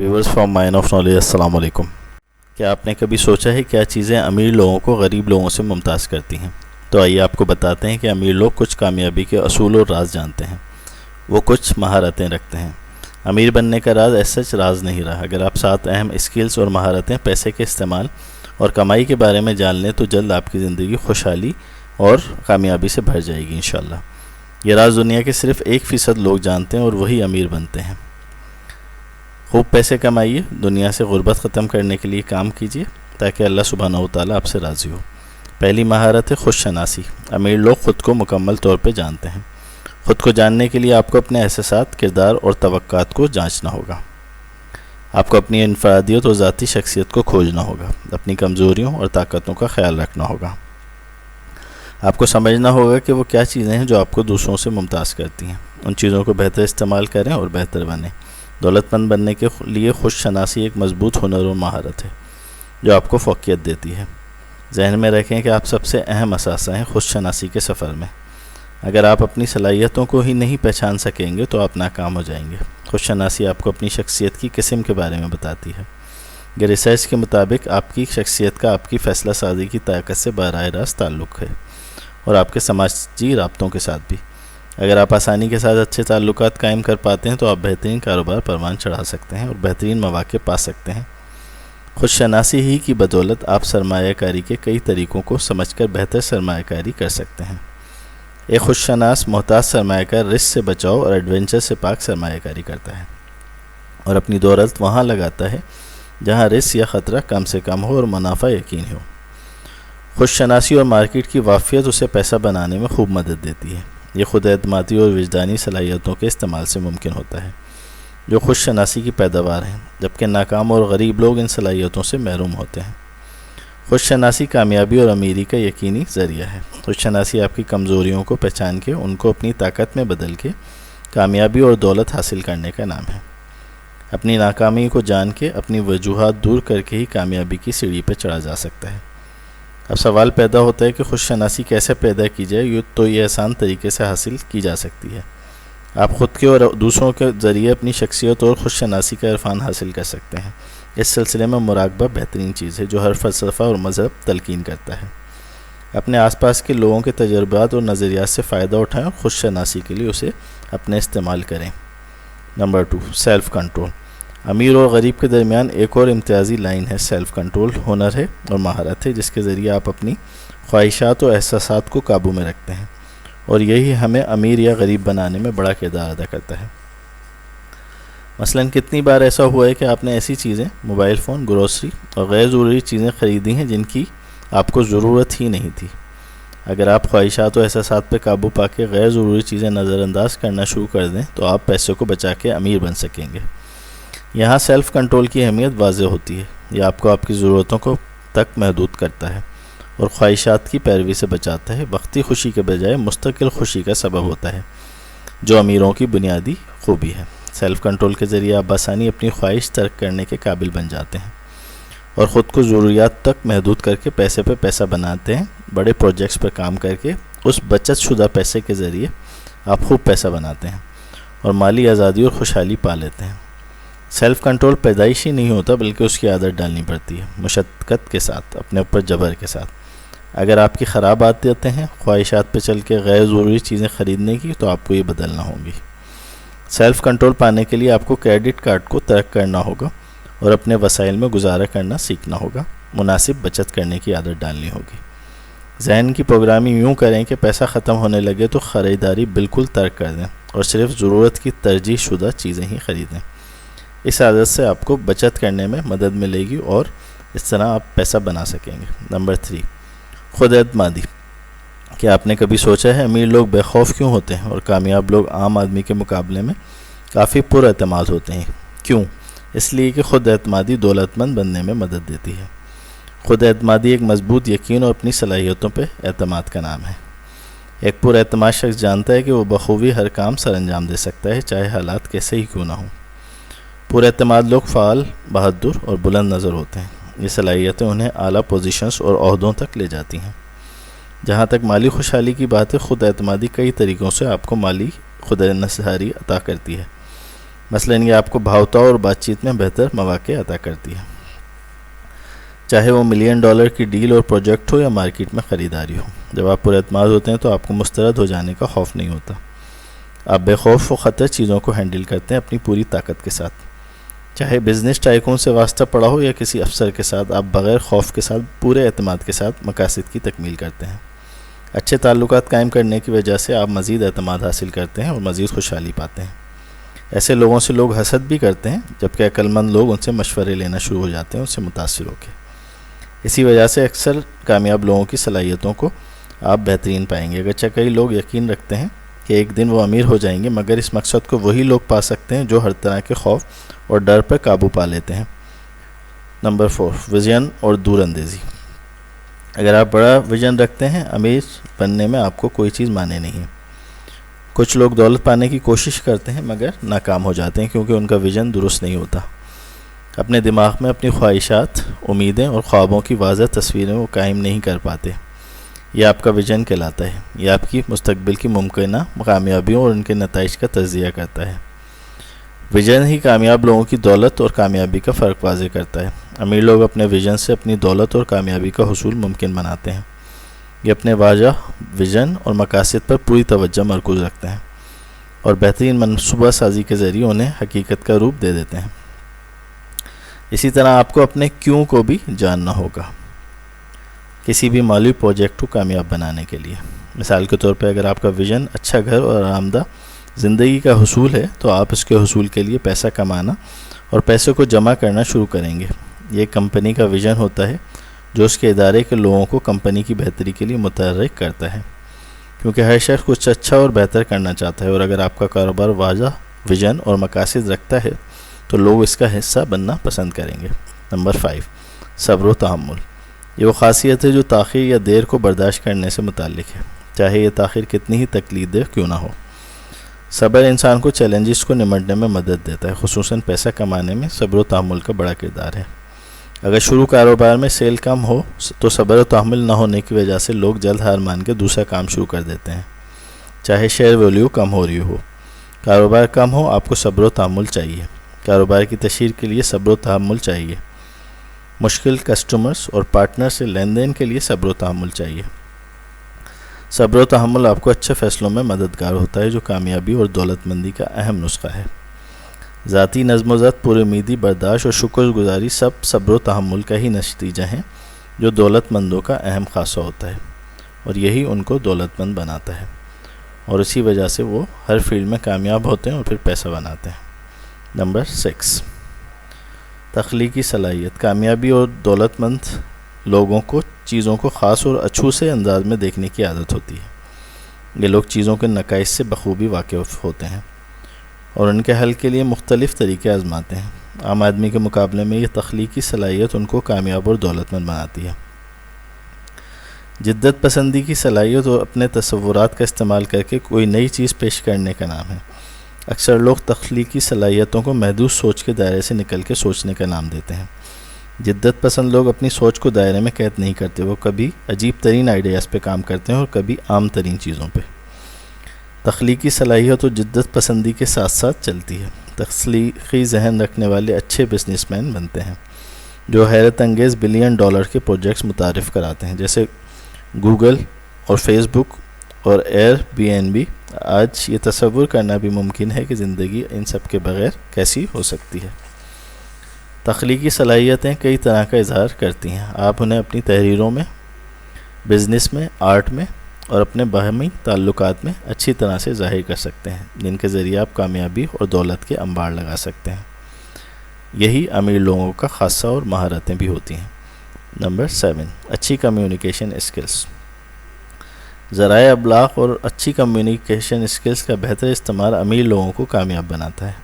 Viewers from mine of knowledge, السلام علیکم۔ کیا آپ نے کبھی سوچا ہے کیا چیزیں امیر لوگوں کو غریب لوگوں سے ممتاز کرتی ہیں؟ تو آئیے آپ کو بتاتے ہیں کہ امیر لوگ کچھ کامیابی کے اصول اور راز جانتے ہیں، وہ کچھ مہارتیں رکھتے ہیں۔ امیر بننے کا راز ایسا راز نہیں رہا۔ اگر آپ 7 اہم اسکلز اور مہارتیں پیسے کے استعمال اور کمائی کے بارے میں جان لیں تو جلد آپ کی زندگی خوشحالی اور کامیابی سے بھر جائے گی انشاءاللہ۔ یہ راز دنیا کے صرف 1% لوگ جانتے ہیں اور وہی امیر بنتے ہیں۔ خوب پیسے کمائیے، دنیا سے غربت ختم کرنے کے لیے کام کیجیے تاکہ اللہ سبحانہ و تعالیٰ آپ سے راضی ہو۔ پہلی مہارت ہے خود شناسی۔ امیر لوگ خود کو مکمل طور پہ جانتے ہیں۔ خود کو جاننے کے لیے آپ کو اپنے احساسات، کردار اور توقعات کو جانچنا ہوگا۔ آپ کو اپنی انفرادیت اور ذاتی شخصیت کو کھوجنا ہوگا۔ اپنی کمزوریوں اور طاقتوں کا خیال رکھنا ہوگا۔ آپ کو سمجھنا ہوگا کہ وہ کیا چیزیں ہیں جو آپ کو دوسروں سے ممتاز کرتی ہیں۔ ان چیزوں کو بہتر استعمال کریں اور بہتر بنیں۔ دولت مند بننے کے لیے خود شناسی ایک مضبوط ہنر اور مہارت ہے جو آپ کو فوقیت دیتی ہے۔ ذہن میں رکھیں کہ آپ سب سے اہم اثاثہ ہیں خود شناسی کے سفر میں۔ اگر آپ اپنی صلاحیتوں کو ہی نہیں پہچان سکیں گے تو آپ ناکام ہو جائیں گے۔ خود شناسی آپ کو اپنی شخصیت کی قسم کے بارے میں بتاتی ہے۔ یہ ریسرچ کے مطابق آپ کی شخصیت کا آپ کی فیصلہ سازی کی طاقت سے براہ راست تعلق ہے اور آپ کے سماجی رابطوں کے ساتھ بھی۔ اگر آپ آسانی کے ساتھ اچھے تعلقات قائم کر پاتے ہیں تو آپ بہترین کاروبار پروان چڑھا سکتے ہیں اور بہترین مواقع پا سکتے ہیں۔ خود شناسی ہی کی بدولت آپ سرمایہ کاری کے کئی طریقوں کو سمجھ کر بہتر سرمایہ کاری کر سکتے ہیں۔ ایک خود شناس محتاط سرمایہ کار رسک سے بچاؤ اور ایڈونچر سے پاک سرمایہ کاری کرتا ہے اور اپنی دولت وہاں لگاتا ہے جہاں رسک یا خطرہ کم سے کم ہو اور منافع یقینی ہو۔ خود شناسی اور مارکیٹ کی وافیت اسے پیسہ بنانے میں خوب مدد دیتی ہے۔ یہ خود اعتمادی اور وجدانی صلاحیتوں کے استعمال سے ممکن ہوتا ہے جو خود شناسی کی پیداوار ہیں، جبکہ ناکام اور غریب لوگ ان صلاحیتوں سے محروم ہوتے ہیں۔ خود شناسی کامیابی اور امیری کا یقینی ذریعہ ہے۔ خود شناسی آپ کی کمزوریوں کو پہچان کے ان کو اپنی طاقت میں بدل کے کامیابی اور دولت حاصل کرنے کا نام ہے۔ اپنی ناکامی کو جان کے اپنی وجوہات دور کر کے ہی کامیابی کی سیڑھی پہ چڑھا جا سکتا ہے۔ اب سوال پیدا ہوتا ہے کہ خود شناسی کیسے پیدا کی جائے؟ تو یہ آسان طریقے سے حاصل کی جا سکتی ہے۔ آپ خود کے اور دوسروں کے ذریعے اپنی شخصیت اور خود شناسی کا عرفان حاصل کر سکتے ہیں۔ اس سلسلے میں مراقبہ بہترین چیز ہے جو ہر فلسفہ اور مذہب تلقین کرتا ہے۔ اپنے آس پاس کے لوگوں کے تجربات اور نظریات سے فائدہ اٹھائیں اور خود شناسی کے لیے اسے اپنے استعمال کریں۔ Number 2، self control. امیر اور غریب کے درمیان ایک اور امتیازی لائن ہے سیلف کنٹرول۔ ہنر ہے اور مہارت ہے جس کے ذریعے آپ اپنی خواہشات اور احساسات کو قابو میں رکھتے ہیں، اور یہی ہمیں امیر یا غریب بنانے میں بڑا کردار ادا کرتا ہے۔ مثلاً کتنی بار ایسا ہوا ہے کہ آپ نے ایسی چیزیں، موبائل فون، گروسری اور غیر ضروری چیزیں خریدی ہیں جن کی آپ کو ضرورت ہی نہیں تھی۔ اگر آپ خواہشات و احساسات پہ قابو پا کے غیر ضروری چیزیں نظر انداز کرنا شروع کر دیں تو آپ پیسے کو بچا کے امیر بن سکیں گے۔ یہاں سیلف کنٹرول کی اہمیت واضح ہوتی ہے۔ یہ آپ کو آپ کی ضرورتوں کو تک محدود کرتا ہے اور خواہشات کی پیروی سے بچاتا ہے۔ وقتی خوشی کے بجائے مستقل خوشی کا سبب ہوتا ہے جو امیروں کی بنیادی خوبی ہے۔ سیلف کنٹرول کے ذریعے آپ بآسانی اپنی خواہش ترک کرنے کے قابل بن جاتے ہیں اور خود کو ضروریات تک محدود کر کے پیسے پہ پیسہ بناتے ہیں۔ بڑے پروجیکٹس پر کام کر کے اس بچت شدہ پیسے کے ذریعے آپ خوب پیسہ بناتے ہیں اور مالی آزادی اور خوشحالی پا لیتے ہیں۔ سیلف کنٹرول پیدائشی نہیں ہوتا بلکہ اس کی عادت ڈالنی پڑتی ہے، مشقت کے ساتھ، اپنے اوپر جبر کے ساتھ۔ اگر آپ کی خراب عادتیں ہیں خواہشات پہ چل کے غیر ضروری چیزیں خریدنے کی تو آپ کو یہ بدلنا ہوں گی۔ سیلف کنٹرول پانے کے لیے آپ کو کریڈٹ کارڈ کو ترک کرنا ہوگا اور اپنے وسائل میں گزارا کرنا سیکھنا ہوگا۔ مناسب بچت کرنے کی عادت ڈالنی ہوگی۔ ذہن کی پروگرامنگ یوں کریں کہ پیسہ ختم ہونے لگے تو خریداری بالکل ترک کر دیں اور صرف ضرورت کی ترجیح شدہ چیزیں ہی خریدیں۔ اس عادت سے آپ کو بچت کرنے میں مدد ملے گی اور اس طرح آپ پیسہ بنا سکیں گے۔ نمبر 3، خود اعتمادی۔ کیا آپ نے کبھی سوچا ہے امیر لوگ بے خوف کیوں ہوتے ہیں اور کامیاب لوگ عام آدمی کے مقابلے میں کافی پر اعتماد ہوتے ہیں؟ کیوں؟ اس لیے کہ خود اعتمادی دولت مند بننے میں مدد دیتی ہے۔ خود اعتمادی ایک مضبوط یقین اور اپنی صلاحیتوں پہ اعتماد کا نام ہے۔ ایک پر اعتماد شخص جانتا ہے کہ وہ بخوبی ہر کام سر انجام دے سکتا ہے چاہے حالات کیسے ہی کیوں نہ ہوں۔ پر اعتماد لوگ فعال، بہادر اور بلند نظر ہوتے ہیں۔ یہ صلاحیتیں انہیں اعلیٰ پوزیشنز اور عہدوں تک لے جاتی ہیں۔ جہاں تک مالی خوشحالی کی بات ہے، خود اعتمادی کئی طریقوں سے آپ کو مالی خود انحصاری عطا کرتی ہے۔ مثلاً یہ آپ کو بھاؤتاؤ اور بات چیت میں بہتر مواقع عطا کرتی ہے، چاہے وہ $1 ملین کی ڈیل اور پروجیکٹ ہو یا مارکیٹ میں خریداری ہو۔ جب آپ پر اعتماد ہوتے ہیں تو آپ کو مسترد ہو جانے کا خوف نہیں ہوتا، آپ بے خوف و خطر چیزوں کو ہینڈل کرتے ہیں اپنی پوری طاقت کے ساتھ۔ چاہے بزنس ٹائکون سے واسطہ پڑا ہو یا کسی افسر کے ساتھ، آپ بغیر خوف کے ساتھ پورے اعتماد کے ساتھ مقاصد کی تکمیل کرتے ہیں۔ اچھے تعلقات قائم کرنے کی وجہ سے آپ مزید اعتماد حاصل کرتے ہیں اور مزید خوشحالی پاتے ہیں۔ ایسے لوگوں سے لوگ حسد بھی کرتے ہیں، جبکہ عقل مند لوگ ان سے مشورے لینا شروع ہو جاتے ہیں ان سے متاثر ہو کے۔ اسی وجہ سے اکثر کامیاب لوگوں کی صلاحیتوں کو آپ بہترین پائیں گے، اگرچہ کئی لوگ یقین رکھتے ہیں کہ ایک دن وہ امیر ہو جائیں گے، مگر اس مقصد کو وہی لوگ پا سکتے ہیں جو ہر طرح کے خوف اور ڈر پر قابو پا لیتے ہیں۔ نمبر 4، ویژن اور دور اندیزی۔ اگر آپ بڑا ویژن رکھتے ہیں، امیر بننے میں آپ کو کوئی چیز مانے نہیں ہے۔ کچھ لوگ دولت پانے کی کوشش کرتے ہیں مگر ناکام ہو جاتے ہیں کیونکہ ان کا ویژن درست نہیں ہوتا۔ اپنے دماغ میں اپنی خواہشات، امیدیں اور خوابوں کی واضح تصویریں وہ قائم نہیں کر پاتے۔ یہ آپ کا ویژن کہلاتا ہے، یہ آپ کی مستقبل کی ممکنہ کامیابیوں اور ان کے نتائج کا تجزیہ کرتا ہے۔ ویژن ہی کامیاب لوگوں کی دولت اور کامیابی کا فرق واضح کرتا ہے۔ امیر لوگ اپنے ویژن سے اپنی دولت اور کامیابی کا حصول ممکن بناتے ہیں۔ یہ اپنے واضح ویژن اور مقاصد پر پوری توجہ مرکوز رکھتے ہیں اور بہترین منصوبہ سازی کے ذریعے انہیں حقیقت کا روپ دے دیتے ہیں۔ اسی طرح آپ کو اپنے کیوں کو بھی جاننا ہوگا کسی بھی مالی پروجیکٹ کو کامیاب بنانے کے لیے۔ مثال کے طور پہ اگر آپ کا ویژن اچھا گھر اور آرامدہ زندگی کا حصول ہے تو آپ اس کے حصول کے لیے پیسہ کمانا اور پیسے کو جمع کرنا شروع کریں گے۔ یہ کمپنی کا ویژن ہوتا ہے جو اس کے ادارے کے لوگوں کو کمپنی کی بہتری کے لیے متحرک کرتا ہے، کیونکہ ہر شخص کچھ اچھا اور بہتر کرنا چاہتا ہے، اور اگر آپ کا کاروبار واضح ویژن اور مقاصد رکھتا ہے تو لوگ اس کا حصہ بننا پسند کریں گے۔ نمبر 5، صبر و تحمل۔ یہ وہ خاصیت ہے جو تاخیر یا دیر کو برداشت کرنے سے متعلق ہے، چاہے یہ تاخیر کتنی ہی تکلیف دہ کیوں نہ ہو۔ صبر انسان کو چیلنجز کو نمٹنے میں مدد دیتا ہے، خصوصاً پیسہ کمانے میں صبر و تحمل کا بڑا کردار ہے۔ اگر شروع کاروبار میں سیل کم ہو تو صبر و تحمل نہ ہونے کی وجہ سے لوگ جلد ہار مان کے دوسرا کام شروع کر دیتے ہیں، چاہے شیئر ویلیو کم ہو رہی ہو۔ کاروبار کم ہو، آپ کو صبر و تحمل چاہیے۔ کاروبار کی تشہیر کے لیے صبر و تحمل چاہیے۔ مشکل کسٹمرز اور پارٹنر سے لین دین کے لیے صبر و تحمل چاہیے۔ صبر و تحمل آپ کو اچھے فیصلوں میں مددگار ہوتا ہے، جو کامیابی اور دولت مندی کا اہم نسخہ ہے۔ ذاتی نظم و ضبط، پر امیدی، برداشت اور شکر گزاری سب صبر و تحمل کا ہی نتیجہ ہیں، جو دولت مندوں کا اہم خاصہ ہوتا ہے، اور یہی ان کو دولت مند بناتا ہے، اور اسی وجہ سے وہ ہر فیلڈ میں کامیاب ہوتے ہیں اور پھر پیسہ بناتے ہیں۔ نمبر 6، تخلیقی صلاحیت۔ کامیابی اور دولت مند لوگوں کو چیزوں کو خاص اور اچھوتے انداز میں دیکھنے کی عادت ہوتی ہے۔ یہ لوگ چیزوں کے نقائص سے بخوبی واقف ہوتے ہیں اور ان کے حل کے لیے مختلف طریقے آزماتے ہیں۔ عام آدمی کے مقابلے میں یہ تخلیقی صلاحیت ان کو کامیاب اور دولت مند بناتی ہے۔ جدت پسندی کی صلاحیت اور اپنے تصورات کا استعمال کر کے کوئی نئی چیز پیش کرنے کا نام ہے۔ اکثر لوگ تخلیقی صلاحیتوں کو محدود سوچ کے دائرے سے نکل کے سوچنے کا نام دیتے ہیں۔ جدت پسند لوگ اپنی سوچ کو دائرے میں قید نہیں کرتے، وہ کبھی عجیب ترین آئیڈیاز پہ کام کرتے ہیں اور کبھی عام ترین چیزوں پہ۔ تخلیقی صلاحیت اور جدت پسندی کے ساتھ ساتھ چلتی ہے۔ تخلیقی ذہن رکھنے والے اچھے بزنس مین بنتے ہیں، جو حیرت انگیز $1 بلین کے پروجیکٹس متعارف کراتے ہیں، جیسے گوگل اور فیس بک اور ایئر بی این بی۔ آج یہ تصور کرنا بھی ممکن ہے کہ زندگی ان سب کے بغیر کیسی ہو سکتی ہے۔ تخلیقی صلاحیتیں کئی طرح کا اظہار کرتی ہیں۔ آپ انہیں اپنی تحریروں میں، بزنس میں، آرٹ میں اور اپنے باہمی تعلقات میں اچھی طرح سے ظاہر کر سکتے ہیں، جن کے ذریعے آپ کامیابی اور دولت کے انبار لگا سکتے ہیں۔ یہی امیر لوگوں کا خاصہ اور مہارتیں بھی ہوتی ہیں۔ نمبر 7، اچھی کمیونیکیشن اسکلز۔ ذرائع ابلاغ اور اچھی کمیونیکیشن اسکلز کا بہتر استعمال امیر لوگوں کو کامیاب بناتا ہے۔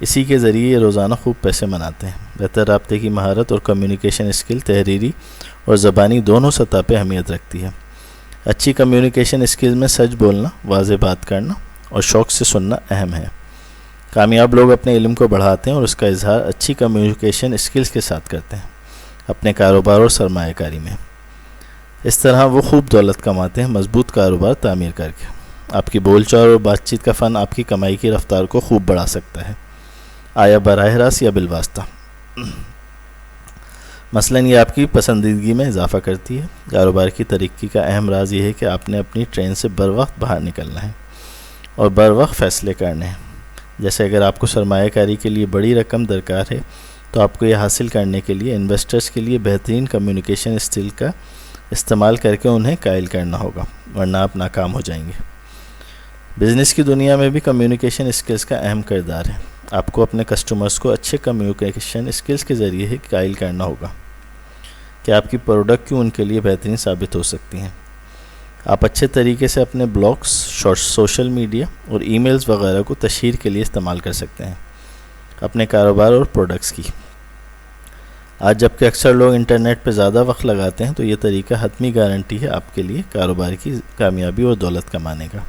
اسی کے ذریعے یہ روزانہ خوب پیسے بناتے ہیں۔ بہتر رابطے کی مہارت اور کمیونیکیشن اسکل تحریری اور زبانی دونوں سطح پہ اہمیت رکھتی ہے۔ اچھی کمیونیکیشن اسکلز میں سچ بولنا، واضح بات کرنا اور شوق سے سننا اہم ہے۔ کامیاب لوگ اپنے علم کو بڑھاتے ہیں اور اس کا اظہار اچھی کمیونیکیشن اسکلز کے ساتھ کرتے ہیں، اپنے کاروبار اور سرمایہ کاری میں۔ اس طرح وہ خوب دولت کماتے ہیں، مضبوط کاروبار تعمیر کر کے۔ آپ کی بول چال اور بات چیت کا فن آپ کی کمائی کی رفتار کو خوب بڑھا سکتا ہے۔ آیا براہ راست یا بالواسطہ۔ مثلاً یہ آپ کی پسندیدگی میں اضافہ کرتی ہے۔ کاروبار کی ترقی کا اہم راز یہ ہے کہ آپ نے اپنی ٹرین سے بروقت باہر نکلنا ہے اور بروقت فیصلے کرنے ہیں۔ جیسے اگر آپ کو سرمایہ کاری کے لیے بڑی رقم درکار ہے تو آپ کو یہ حاصل کرنے کے لیے انویسٹرز کے لیے بہترین کمیونیکیشن اسکل کا استعمال کر کے انہیں قائل کرنا ہوگا، ورنہ آپ ناکام ہو جائیں گے۔ بزنس کی دنیا میں بھی کمیونیکیشن اسکلز کا اہم کردار ہے۔ آپ کو اپنے کسٹمرز کو اچھے کمیونیکیشن اسکلز کے ذریعے ہی قائل کرنا ہوگا کہ آپ کی پروڈکٹ کیوں ان کے لیے بہترین ثابت ہو سکتی ہیں۔ آپ اچھے طریقے سے اپنے بلاگز، سوشل میڈیا اور ای میلز وغیرہ کو تشہیر کے لیے استعمال کر سکتے ہیں اپنے کاروبار اور پروڈکٹس کی۔ آج جب کہ اکثر لوگ انٹرنیٹ پہ زیادہ وقت لگاتے ہیں تو یہ طریقہ حتمی گارنٹی ہے آپ کے لیے کاروبار کی کامیابی اور دولت کمانے کا۔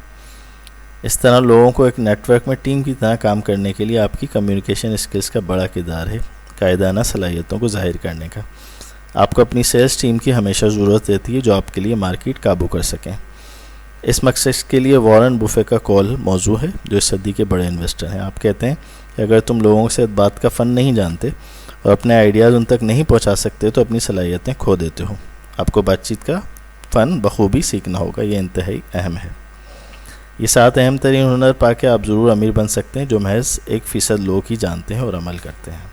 اس طرح لوگوں کو ایک نیٹ ورک میں ٹیم کی طرح کام کرنے کے لیے آپ کی کمیونیکیشن اسکلز کا بڑا کردار ہے، قائدانہ صلاحیتوں کو ظاہر کرنے کا۔ آپ کو اپنی سیلز ٹیم کی ہمیشہ ضرورت رہتی ہے جو آپ کے لیے مارکیٹ قابو کر سکیں۔ اس مقصد کے لیے وارن بفے کا قول موضوع ہے، جو اس صدی کے بڑے انویسٹر ہیں۔ آپ کہتے ہیں کہ اگر تم لوگوں سے بات کا فن نہیں جانتے اور اپنے آئیڈیاز ان تک نہیں پہنچا سکتے تو اپنی صلاحیتیں کھو دیتے ہو۔ آپ کو بات چیت کا فن بخوبی سیکھنا ہوگا، یہ انتہائی اہم ہے۔ یہ 7 اہم ترین ہنر پا کے آپ ضرور امیر بن سکتے ہیں جو محض 1% لوگ ہی جانتے ہیں اور عمل کرتے ہیں۔